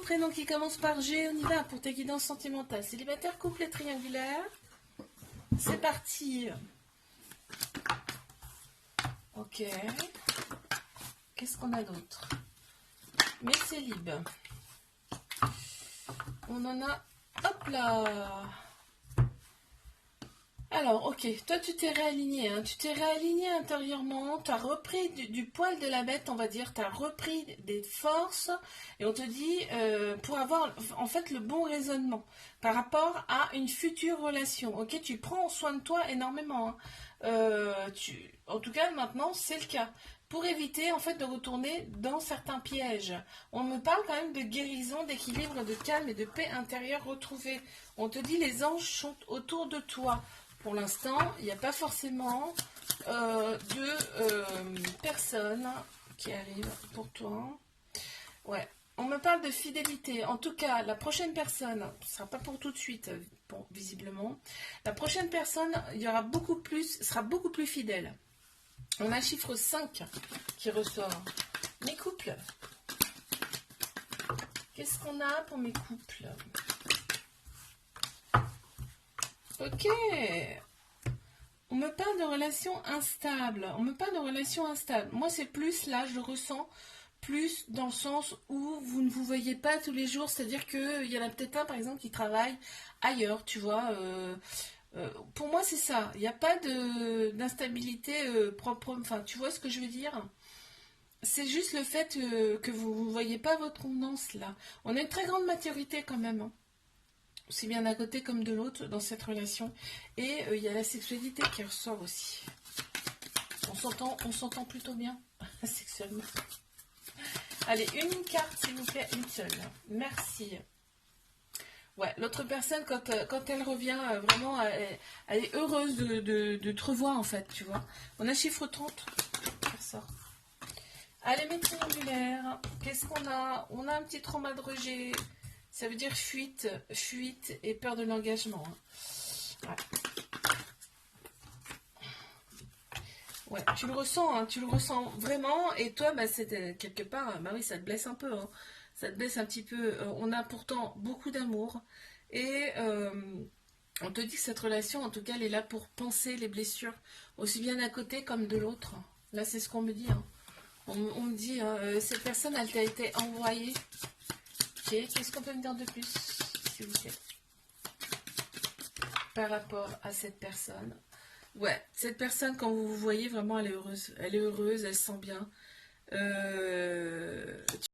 prénom qui commence par G, on y va pour tes guidances sentimentales. Célibataire, couple et triangulaire. C'est parti. Ok. Qu'est-ce qu'on a d'autre? Mais c'est libre. On en a... Hop là. Alors, ok, toi tu t'es réaligné, hein. Tu t'es réaligné intérieurement, tu as repris du poil de la bête, on va dire, tu as repris des forces, et on te dit, pour avoir en fait le bon raisonnement par rapport à une future relation, ok, tu prends soin de toi énormément, hein. En tout cas maintenant c'est le cas, pour éviter en fait de retourner dans certains pièges. On me parle quand même de guérison, d'équilibre, de calme et de paix intérieure retrouvée. On te dit les anges sont autour de toi. Pour l'instant, il n'y a pas forcément de personnes qui arrivent pour toi. Ouais, on me parle de fidélité. En tout cas, la prochaine personne, ce ne sera pas pour tout de suite, bon, visiblement. La prochaine personne, il y aura beaucoup plus, sera beaucoup plus fidèle. On a le chiffre 5 qui ressort. Mes couples. Qu'est-ce qu'on a pour mes couples? Ok. On me parle de relations instables. On me parle de relations instables. Moi, c'est plus, là, je ressens plus dans le sens où vous ne vous voyez pas tous les jours. C'est-à-dire qu'il y en a peut-être un, par exemple, qui travaille ailleurs, tu vois. Pour moi, c'est ça. Il n'y a pas d'instabilité propre. Enfin, tu vois ce que je veux dire? C'est juste le fait que vous ne voyez pas votre convenance, là. On a une très grande maturité, quand même, hein. Aussi bien d'un côté comme de l'autre dans cette relation. Et il y a la sexualité qui ressort aussi. On s'entend plutôt bien sexuellement. Allez, une carte s'il vous plaît, une seule. Merci. Ouais, l'autre personne, quand elle revient, vraiment, elle est heureuse de te revoir en fait, tu vois. On a chiffre 30 qui ressort. Allez, mes triangulaires, qu'est-ce qu'on a? On a un petit trauma de rejet. Ça veut dire fuite et peur de l'engagement. Ouais. Ouais, tu le ressens, hein, tu le ressens vraiment. Et toi, bah, c'est quelque part, bah oui, ça te blesse un peu. Hein. Ça te blesse un petit peu. On a pourtant beaucoup d'amour. Et on te dit que cette relation, en tout cas, elle est là pour penser les blessures, aussi bien d'un côté comme de l'autre. Là, c'est ce qu'on me dit. Hein. On me dit, cette personne, elle t'a été envoyée. Ok, qu'est-ce qu'on peut me dire de plus, s'il vous plaît, par rapport à cette personne? Ouais, cette personne, quand vous vous voyez, vraiment, elle est heureuse. Elle est heureuse, elle se sent bien.